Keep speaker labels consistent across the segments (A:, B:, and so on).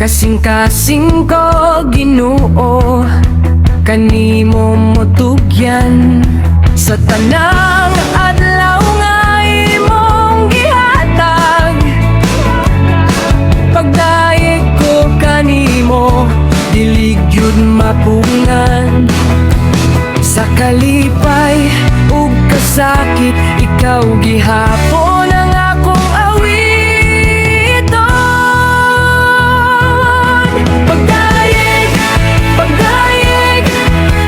A: Kasing-kasing ko Ginoo, kanimo mo tugyan sa tanang adlaw nga imong gihatag. Pagdaig ko kanimo, dili gyud mapungan. Sa kalipay ug kasakit, ikaw gihapon ang akong awiton. Pagdaig, pagdaig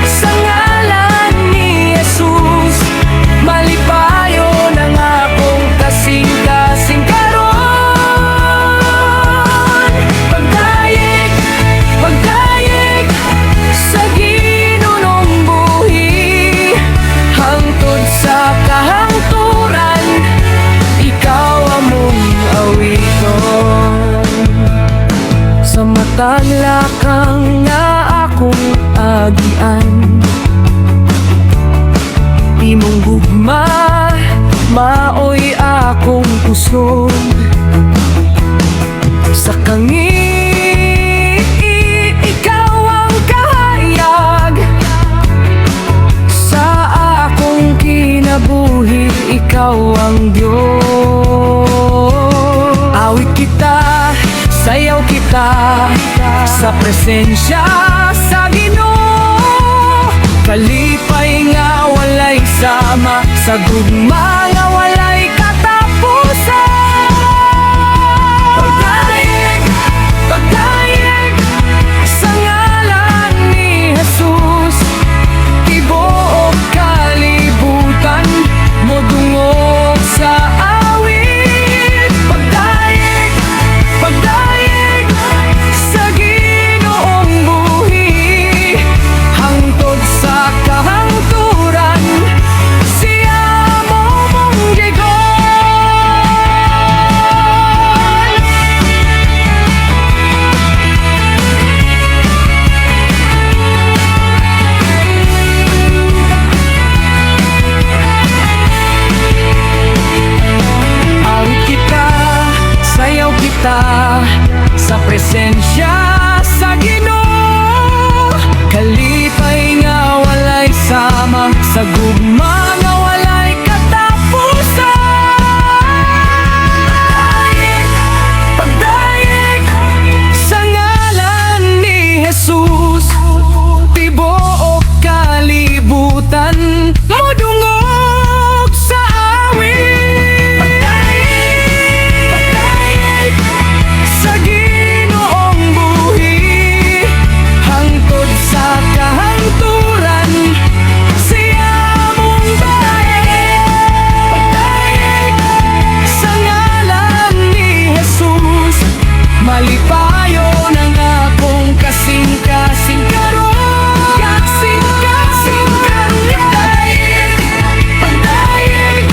A: sa ngalan ni Jesus, malipayon ang akong kasing-kasing karon. Pagdaig, pagdaig sa ginunong buhi, hangtod sa kahangturan, ikaw among awiton. Sa matag lakang nga akong agian, imong gugma maoy akong kusog. Sa kangi ikaw ang kahayag, sa akong kinabuhi ikaw ang Diyos. Awit kita, sayaw kita sa presensya sa Ginoo. Kalipay nga walay sama, sa gugma nga walay katapusan. Pagdaig, pagdaig sa ngalan ni Jesus, tibuok kalibutan mo dungog sa awit. Pagdaig, pagdaig sa Ginoong buhi, hangtod sa kahangturan, siya mo mong gigon. Awit kita, sayaw kita sa presensya sa Ginoo. Kalipay nga walay sama, sa gugma nga walay katapusan. Pagdaig sa ngalan ni Jesus, tibuok kalibutan mo dungog sa awit. Pagdaig sa Ginoong buhi, hangtod sa kahangturan, siya mong bayan. Pagdaig sa ngalan ni Jesus, malipayon ang akong kasing-kasing karon. Kasing-kasing karon. Pagdaig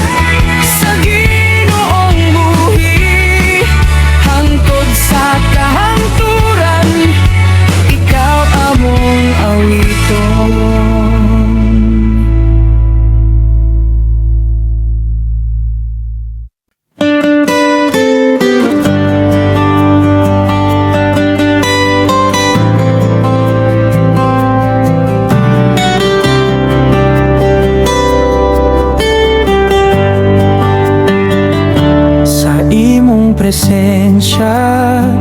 A: sa Ginoong buhi, hangtod sa kahangturan, ikaw among awiton. Sa imong presensya,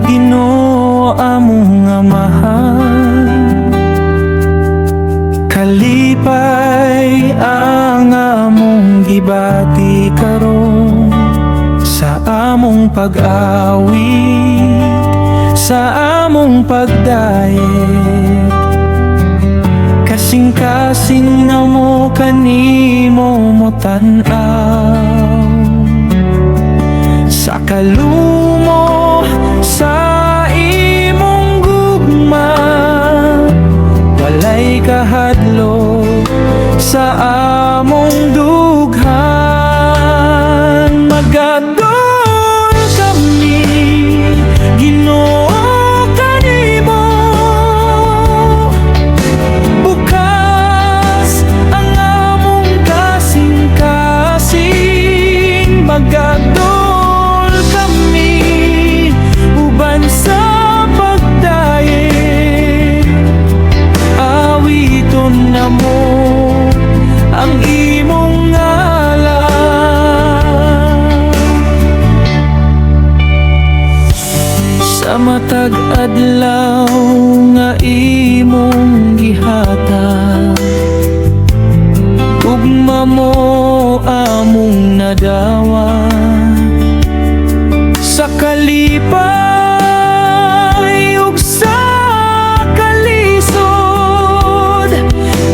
A: Ginoo among amahan, kalipay ang among gibati karon. Sa among pag-awit, sa among pagdayeg, kasing-kasing na mo kanimo mo tan-aw. Sa kalumo sa imong gugma, walay kahadlok sa among dughan. Magadol kami, Ginoo kanimo, bukas ang among kasing-kasing. Magadol kami, uban sa pag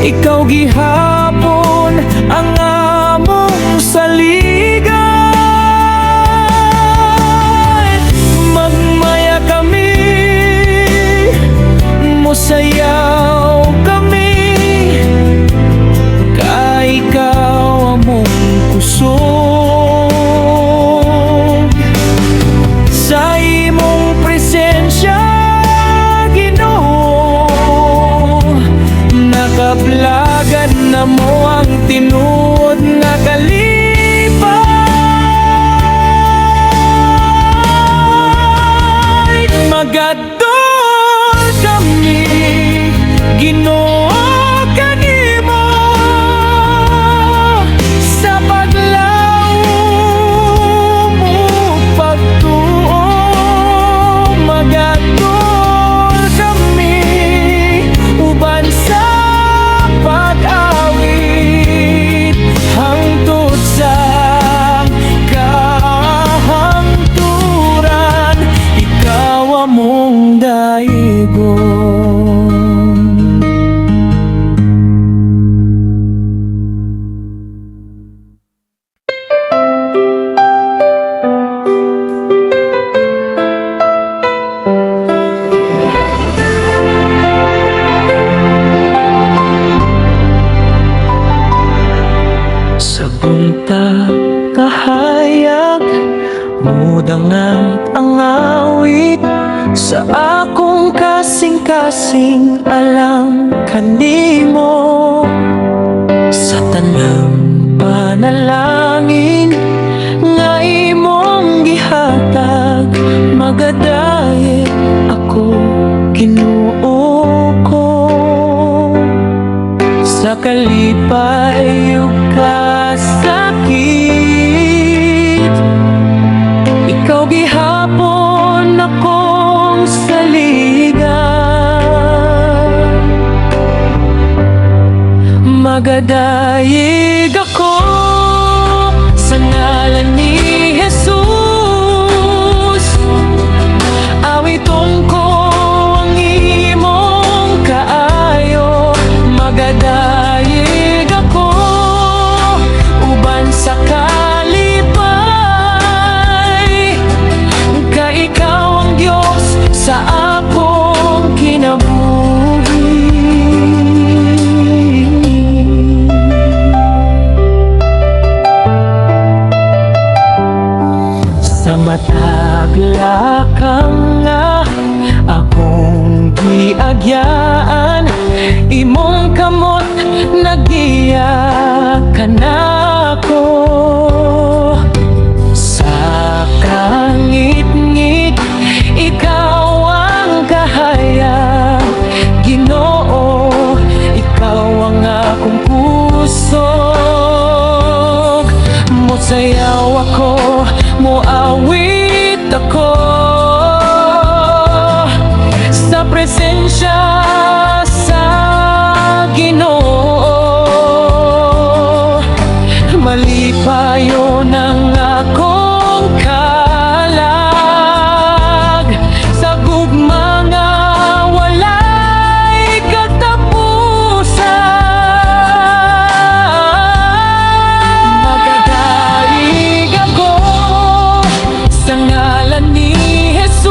A: ikaw gihapon ang among saligan. Magmaya kami, mosayaw kami, kay ikaw among kusog. Sa imong presensya, Ginoo, nakaplagan na mo ang tinuod nga kalipay. Magadol kami, Ginoo, kanimo sa paglaom mo pagtuo. Magadol kami uban sa pag-awit hangtod sa kahangturan, ikaw among daigon. Sa bunta kahayag, mudangan ang awit sa akong kasing-kasing alam kanimo. Sa tanang panalangin nga imong gihatag, magadayet ako, Ginoo ko. Sa kalipay ug kasakit, ikaw gihapon akong saligan. Magadayeg ako sa ngalan ni Jesus. Awiton ko ang imong kaayo. Magadayeg ako uban sa kalipay, kay ikaw ang Diyos sa akong kinabuhi. Sa matag lakang nga akong giagyaan, imong kamot nagiya kanako. Sa kangit-ngit, ikaw ang kahayag, Ginoo, ikaw ang akong pusog. Mosayaw ako, moawit ako sa presensya sa Ginoo. Malipayo ng akong kalag sa gugma nga walay katapusan. Magadaig ako sa ngalan ni Jesus.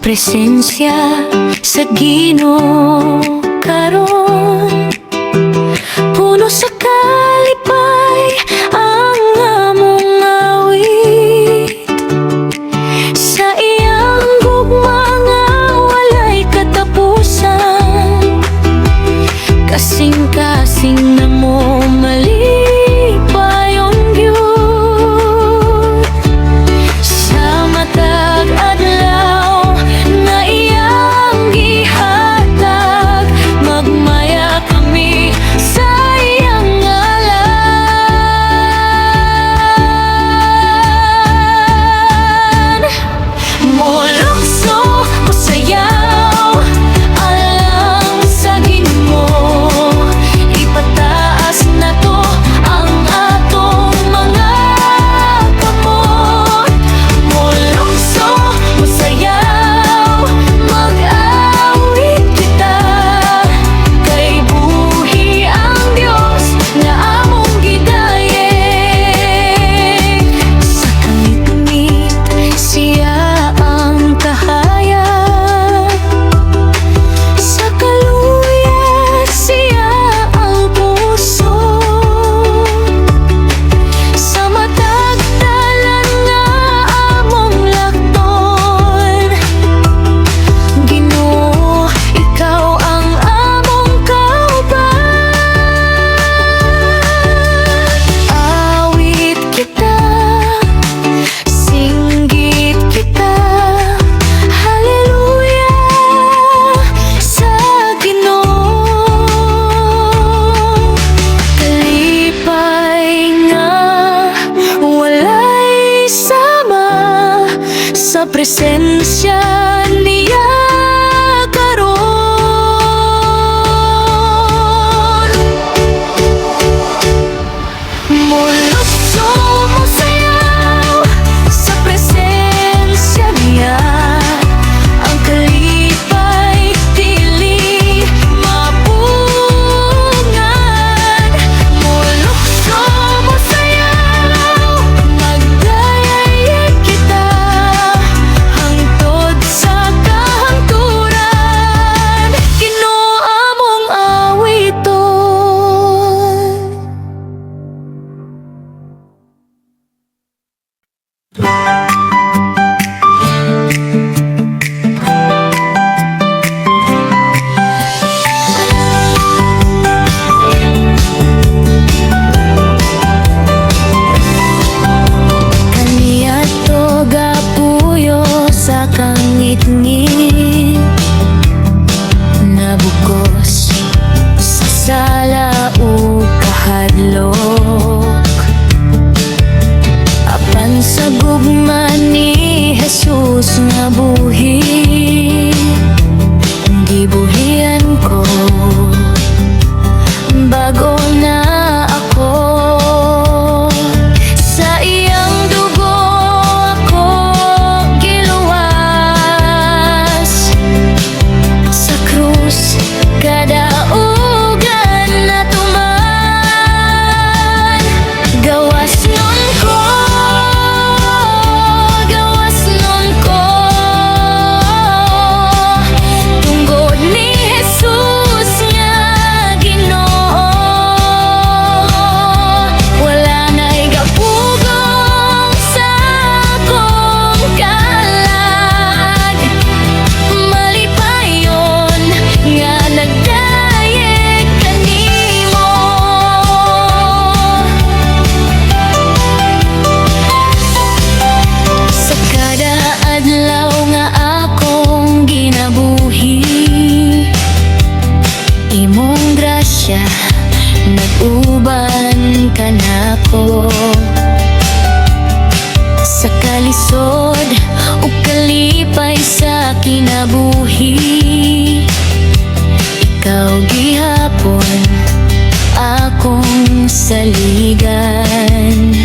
B: presensya sa Ginoo karon. Puno sa kalipay ang among awit, sa iyang gugma nga walay katapusan. Kasing-kasing na mo malipayon gyud sa matag adlaw nga iyang gihatag. Magmaya kami sa iyang ngalan. Mulukso, musayaw alang sa Ginoo. Ipataas na to ang atong mga kamot. Mulukso, musayaw, mag-awit kita, kay buhi ang Dios nga among gidayeg. Sa kangit-ngit siya ang kahayag, sa kaluyas siya ang puso, sa matag dalan nga among lakton. Ginoo, ikaw ang among kauban. Awit kita, singgit kita, hallelujah sa Ginoo. Kalipay nga walay sama sa presensya niya karon. Mulukso, musayaw sa presensya niya. Ang kalipay dili mapungan. Mulukso, musayaw, magdayayeg kita hangtod sa kahangturan. Ginoo among awiton. Kaniadto gapuyo sa kangit-ngit, nabukos sa sala ug kahadlok. Apan sa gugma ni Jesus nga buhi, gibuhian ko bago na ako. Sa iyang dugo ako giluwas, sa krus kadaugan na tuman. Gawas nun ko, gawas nun ko, tunggod ni Jesus nga Ginoo. Wala na'y gapugong sa akong kalag, malipayon nga nagdayeg kanimo. Sa kada adlaw nga akong ginabuhi, imong grasya nag-uban ka nako. Sa kalisod ug kalipay sa kinabuhi, ikaw gihapon akong saligan.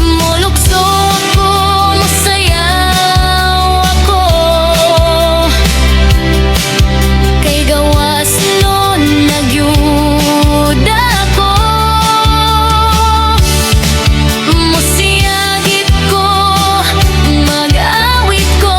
B: Mulukso ako, musayaw ako, kay gawas nun nagyud ako. Musiyagit ko, mag-awit ko,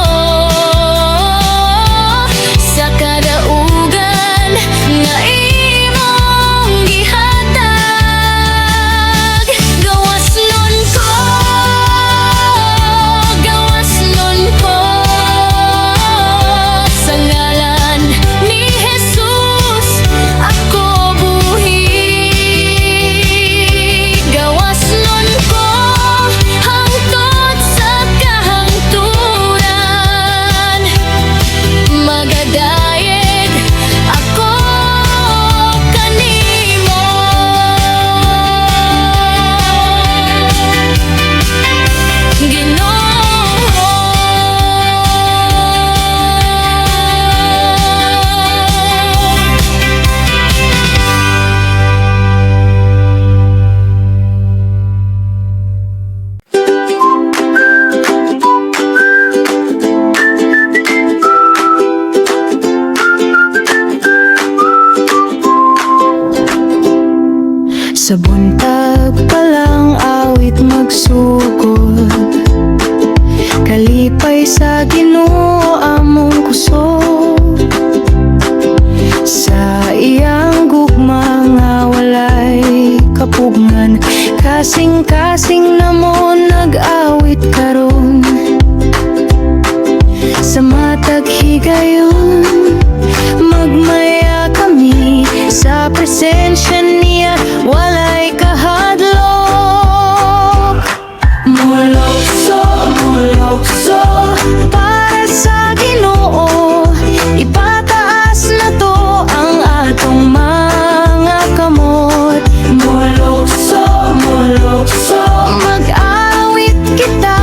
B: magsugod. Kalipay sa Ginoo among kusog. Sa iyang gugma nga walay kapugnan, kasing-kasing namon nag-awit karon. Sa matag higayon magmaya kami, sa presensya niya walay kahadlok. Mulokso, mulokso para sa Ginoo, ipataas na to ang atong mga kamot. Mulokso, mulokso mag-awit kita,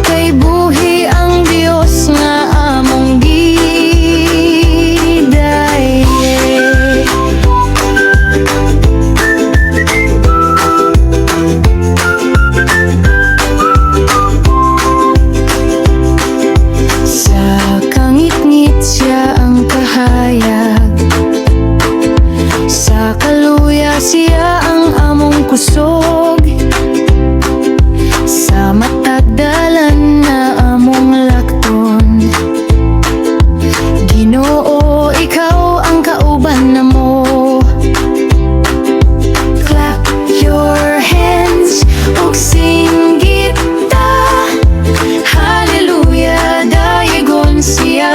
B: kay buhi ang Dios nga among gidaye. Sa kangit-ngit siya ang kahayag, sa kaluya siya ang among kusog. Sa matagdalan na among lakton, Ginoo ikaw ang kauban namo. Clap your hands ug singgit ta, hallelujah, dayegon siya.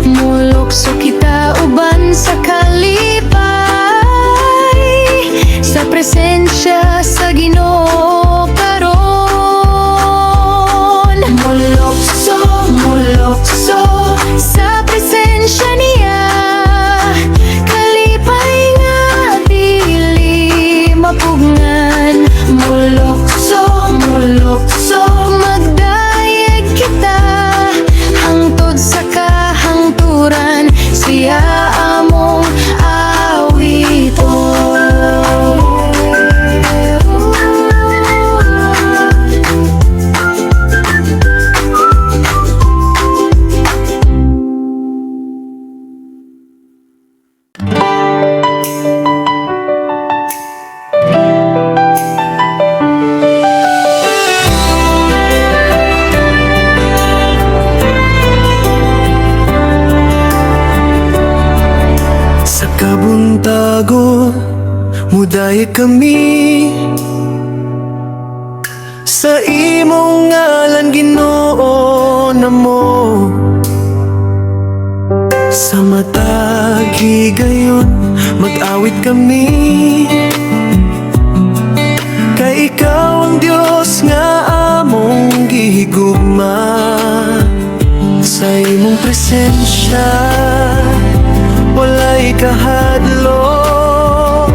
B: Mulokso kita uban sa kalipay, sa presensya sa Ginoo karon. Mulokso, mulokso sa presensya niya, kalipay nga dili mapugnan. Mulokso, mulokso magdayeg kita, hangtod sa kahangturan siya among awiton.
A: Sa kabuntago muday kami, sa imong ngalan Ginoo namo. Sa matag higayon mag-awit kami, kay ikaw ang Dios nga among gihigugma. Sa imong presensya walay kahadlok,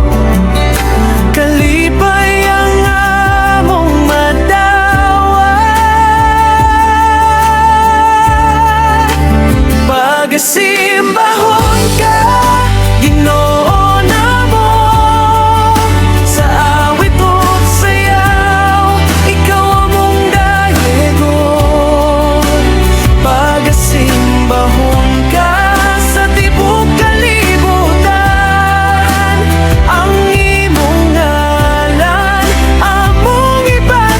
A: kalipay ang among madawat. Pagasimbahon ka Ginoo namo, sa awit ug sayaw ikaw among dayegon. Pagasimbahon ka sa tibok kalibutan, ang imong ngalan among ipataas.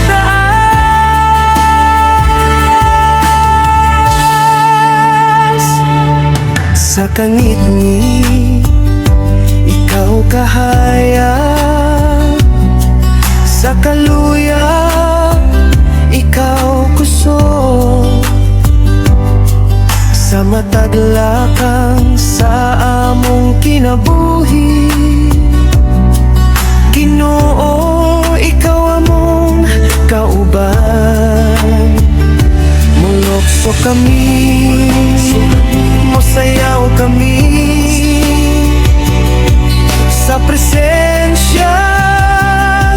A: Sa kangit-ngit ikaw kahayag, sa kaluya ikaw kusog. Sa mataglakang sa among kinabuhi, Ginoo ikaw among kauban. Mulokso kami, mosayaw kami, sa presensya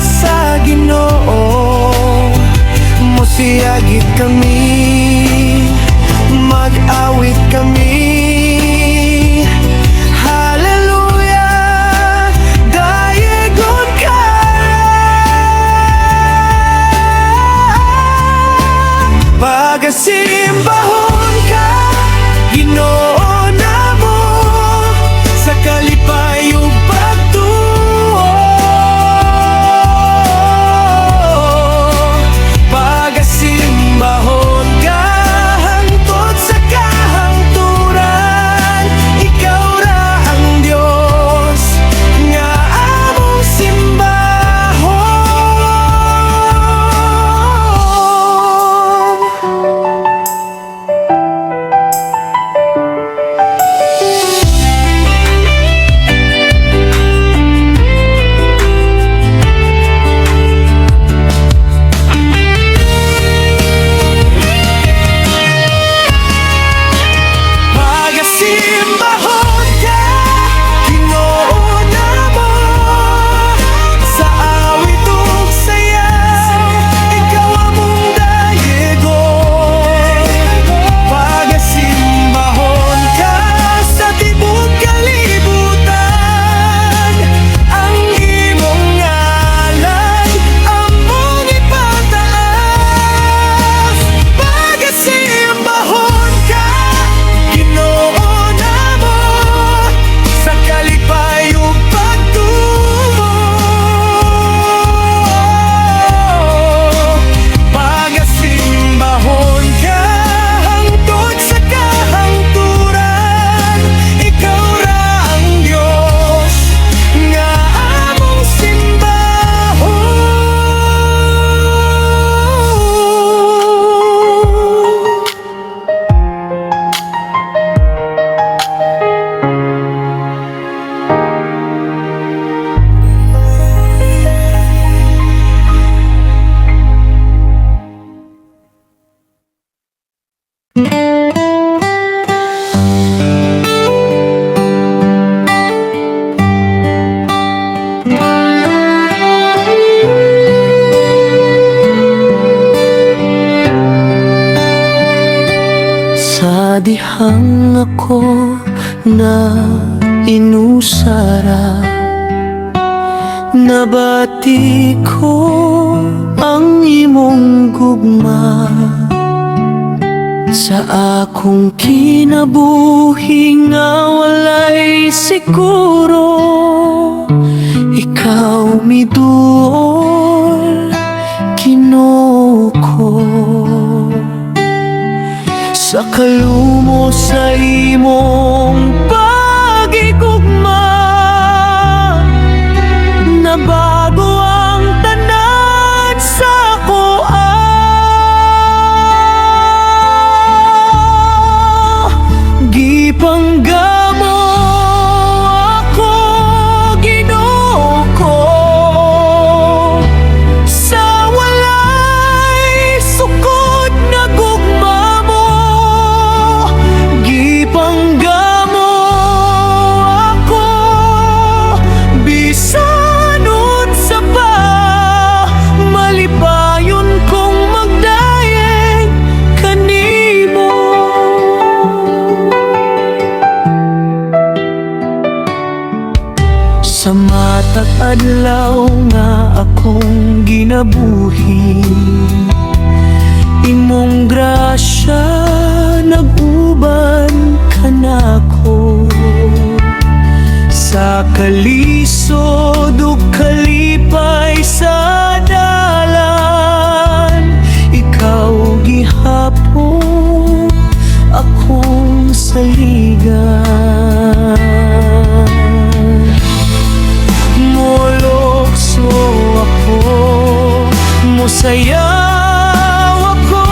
A: sa Ginoo. Mosiyagit kami, mag-awit kami, hallelujah, dayegon ka. Pagasimbahon ka Ginoo namo, sa kalipay ug pagtuo. Sa dihang ako na inusara, nabati ko ang imong gugma. Sa akong kinabuhi nga walay siguro, ikaw miduol Ginoo ko. Sa kalumo sa imong pag-igugma, nabago ang tanan sa koa. Gipanggamo ako, Ginoo ko, sa walay sukod na gugma mo. Gipanggamo ako, bisan unsa pa, malipayon kong magdayeg kanimo. Sa matag adlaw nga akong ginabuhi, imong grasya nag-uban ka nako. Sa kalisod ug kalipay sa dalan, ikaw gihapon akong saligan. Molokso ako, mosayaw ako,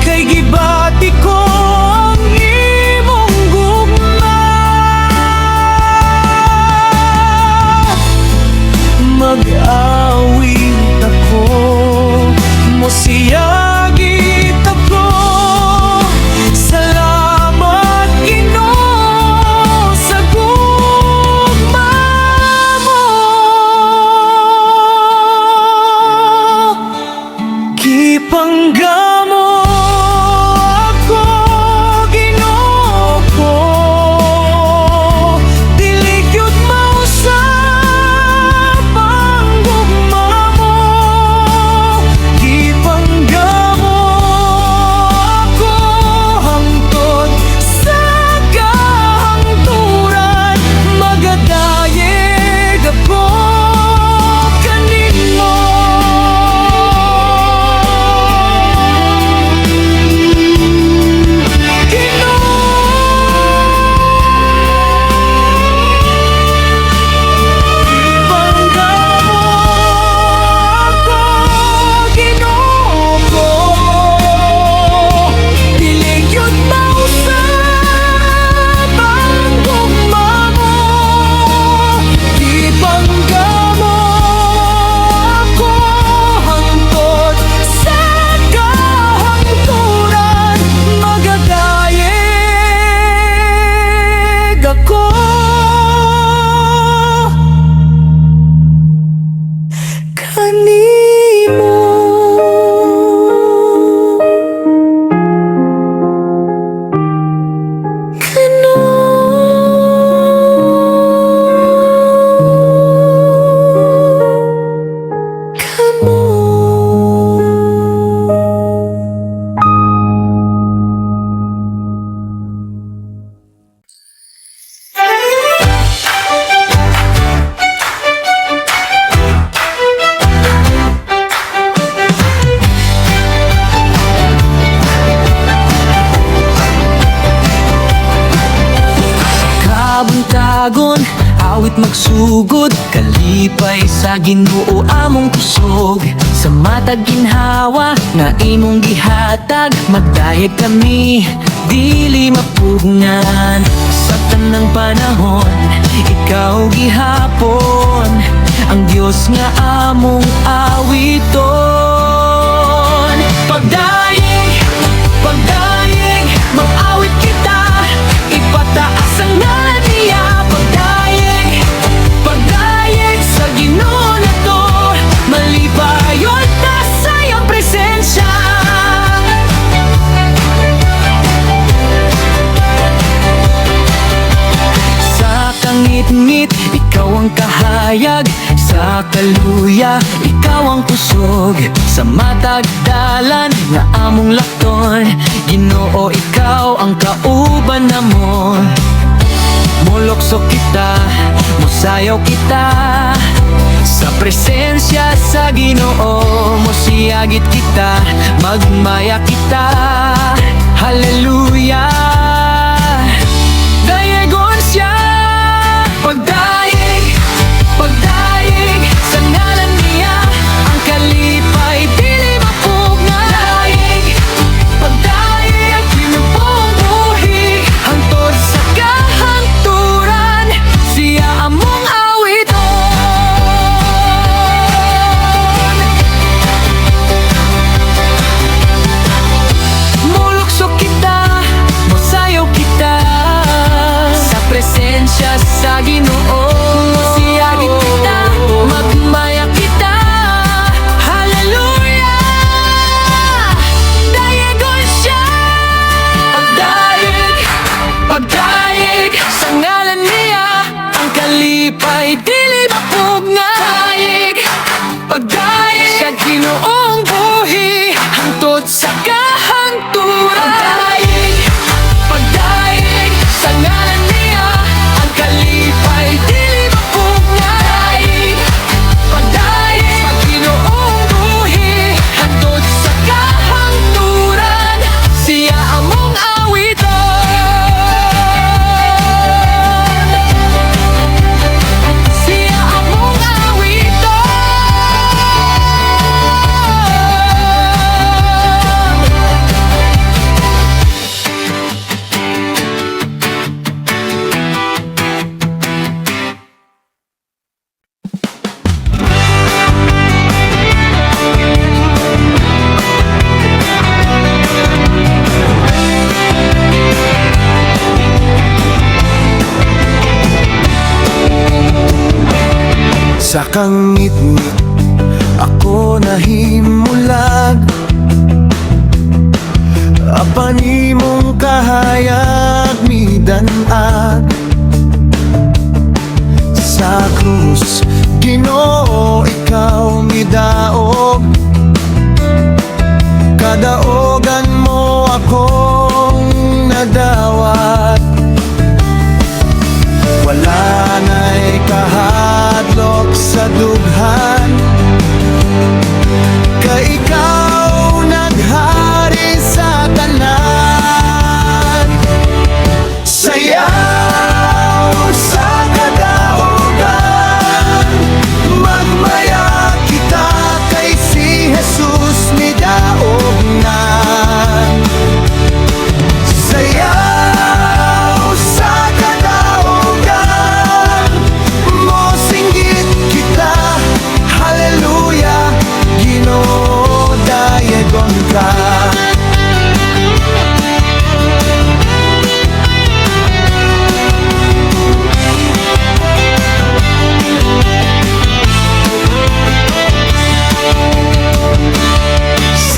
A: kay gibati ko ang imong gugma. Mag-awit ako, mosiyagit ako. Salamat Ginoo sa gugma mo. Gipanggamo ako, Ginoo ko, dili gyud mausap ang gugma mo. Gipanggamo ako hangtod sa kahangturan, magadayeg ako kanimo. Kabuntagon, awit magsugod, kalipay sa Ginoo among kusog. Sa matag ginhawa nga imong gihatag, magdayeg kami, dili mapugngan. Sa tanang panahon, ikaw gihapon, ang Dios nga among awiton. Pagdayeg, pagdayeg Magbayag sa kaluya, ikaw ang kusog sa matag dalan nga among lakton. Ginoo, ikaw ang kauban namon. Molokso kita, mosayaw kita sa presensya sa Ginoo. Mosiyagit kita, magmaya kita. Hallelujah. Dayegon siya, pagdaig, pagdaig sa ngalan niya. Ang kalipay dili mapugna. Daig, pagdaig, pinupong buhi hangtod sa kahangturan. Siya among awiton. Mulukso kita, mosayaw kita sa presensya sa Ginoo. Siyagit kita, magmaya kita. Hallelujah. Dayegon siya, pagdaig, pagdaig sa ngalan niya. Ang kalipay dili mapugna. Daig, pagdaig sa Ginoong buhi hangtod sa kahangturan. Pagdaig, pagdaig sa ngalan niya. Ang kalipay dili mapugna. Daig, pagdaig sa Ginoong buhi hangtod sa kahangturan. Siya among awiton. Siya among awiton.
C: Sa kangit-ngit ako nahimulag, apan imong kahayag midanag. Sa krus, Ginoo, ikaw midaog. Kadaogan mo akong nadawat. Wala na'y kahadlok sa dughan, kay ikaw naghari sa tanan. Sayaw sa kadaogan, magmaya kita kay si Jesus midaog na. Sayaw sa kadaogan, mosinggit kita. Hallelujah, Ginoo, dayegon ka.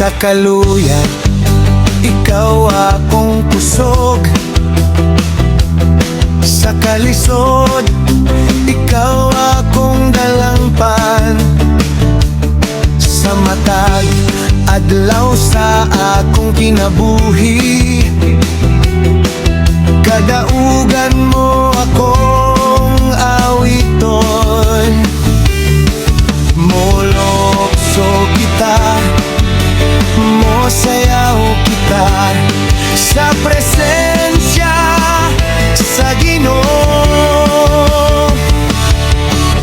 C: Sa kaluyan, ikaw akong kusog. Sa kalisod, ikaw akong dalangpan. Sa matag, adlaw sa akong kinabuhi. Kadaugan mo akong awiton. Molokso kita, mosayaw kita sa presensya sa Ginoo.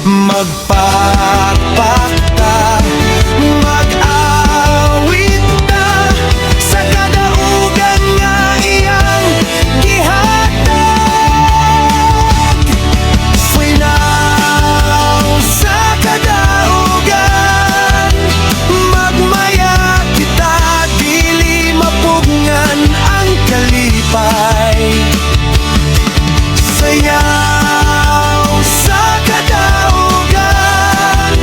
C: Magpakpakta, mag-awit ta sa kadaugan nga iyang gihatag. Finaw sa kadaugan, magmaya kita, dili mapugngan ang kalipay. Sayaw sa kadaugan,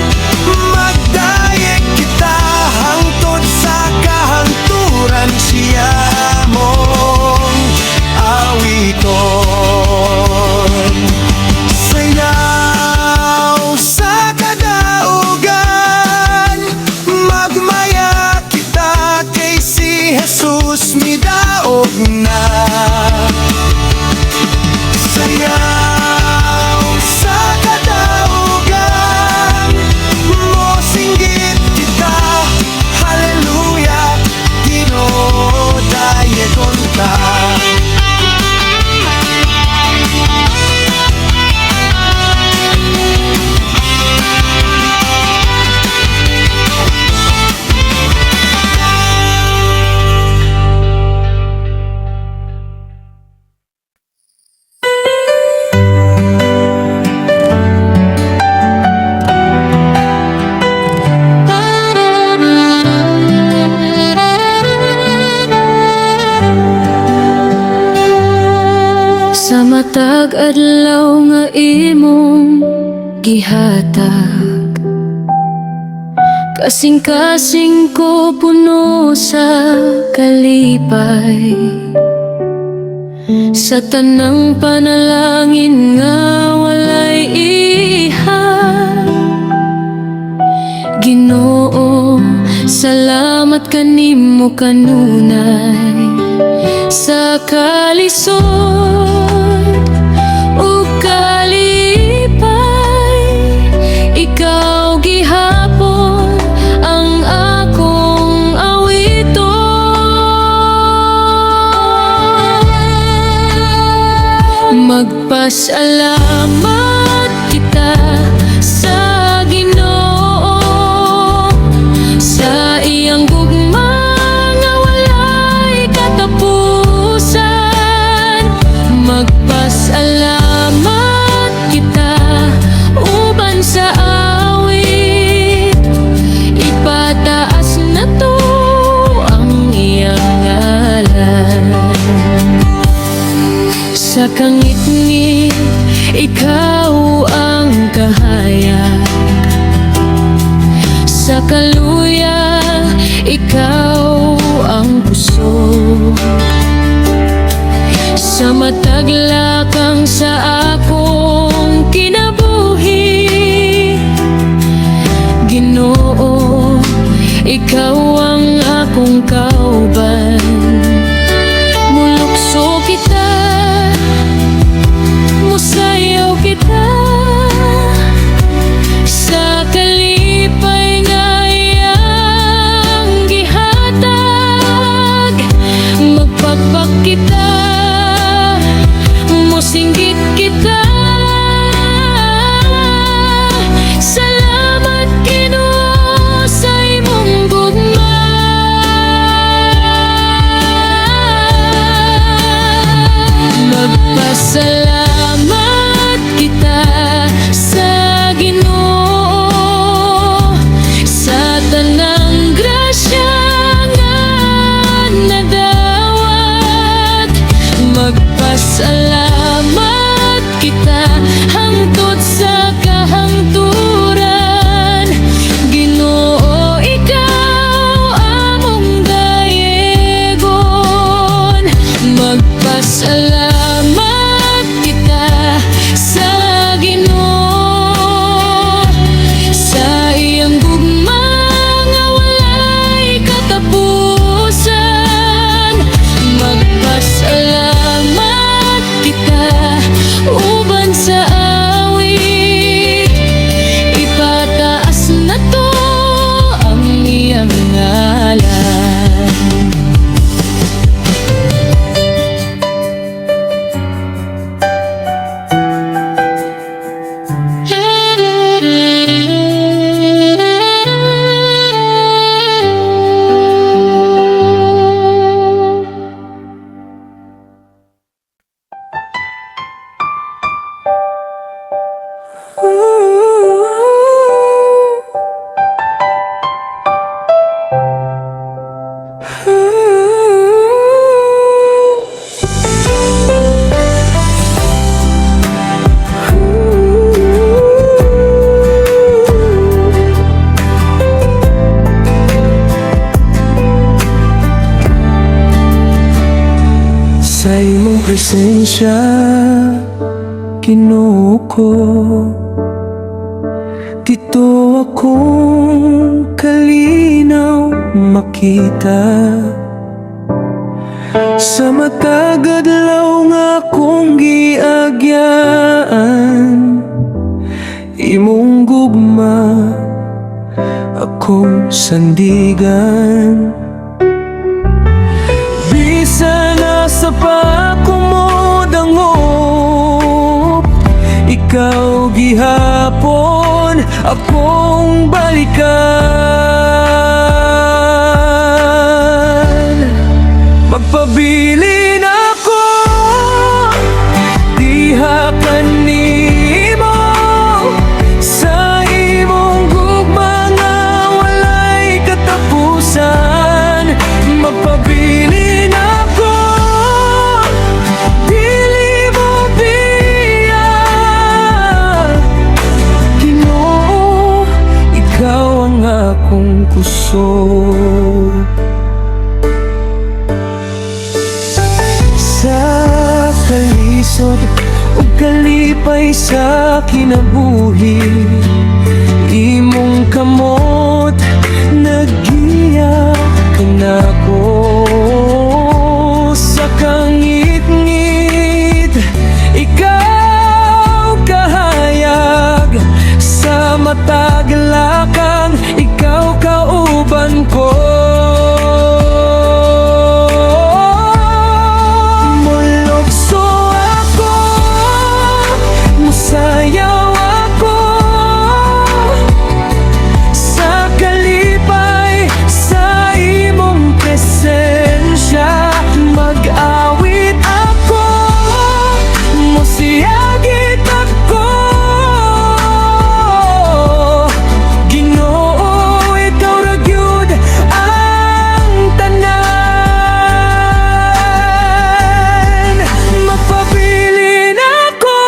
C: magdayeg kita hangtod sa kahanturan. Siya mong awiton. Sayaw sa
B: matag adlaw nga imong gihatag, kasing-kasing ko puno sa kalipay. Sa tanang panalangin nga walay iha, Ginoo, salamat kanimo kanunay sa kalisod ug kalipay. Ikaw gihapon ang akong awiton. Magpasalamat kita sa Ginoo sa iyang gugma nga walay katapusan. Magpasalamat kita uban sa awit, ipataas na to ang iyang ngalan. Sa kangit-ngit, ikaw ang kahayag. Sa kaluya, ikaw ang pusog. Sa mataglakang sa akong kinabuhi, Ginoo, ikaw ang akong kauban. Mulukso kita, musayaw kita sa kalipay nga iyang gihatag. Magpakpak kita, musinggit kita. Salamat Ginoo sa imong gugma. Magpasalamat kita sa Ginoo sa tanang grasya nga nadawat. Magpasalamat kita hangtod sa kahangturan. Ginoo, ikaw among dayegon. Magpasalamat kita sa Ginoo sa iyang gugma nga walay katapusan. Magpasalamat kita uban sa awit, ipataas na to ang iyang ngalan.
A: Sa imong presensya, Ginoo ko, dito akong kalinaw makita. Sa matag adlaw nga akong giagyaan, imong gugma akong sandigan. Bisan sa pakumodangop, ikaw gihapon akong balikan. Magpabilin ako, diha kanimo sa imong gugma nga walay katapusan. Magpabilin ako, dili mo puso. Sa kalisod o kalipay sa kinabuhi, imong kamot nagiya kanako. Sa kangit-ngit ikaw kahayag, sa mataglakang ikaw kauban ko. Mulokso ako, musayaw ako, sa kalipay sa imong presensya. Mag-awit ako, musiyagit ako. Ginoo, ikaw ra gyud ang tanan. Magpabilin ako,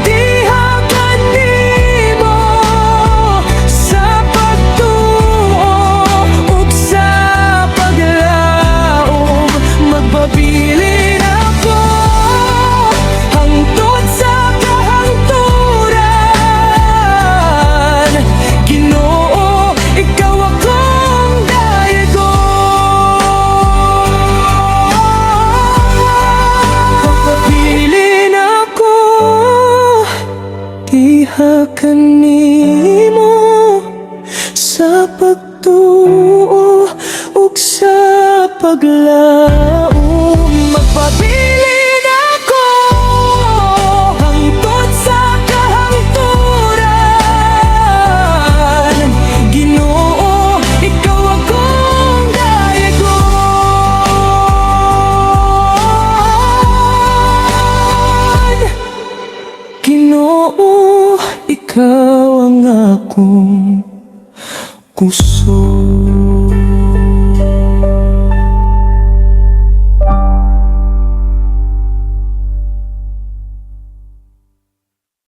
A: diha kanimo, sa pagtuo ug sa paglaom. Magpabilin ako hangtod sa kahangturan. Ginoo, ikaw akong dayogon. Magpabilin ako, diha kanimo, sa pagtuo ug sa paglaom. Magpabilin ako hangtod sa kahangturan. Ginoo, ikaw akong dayogon. Ginoo, ikaw ang akong kusog.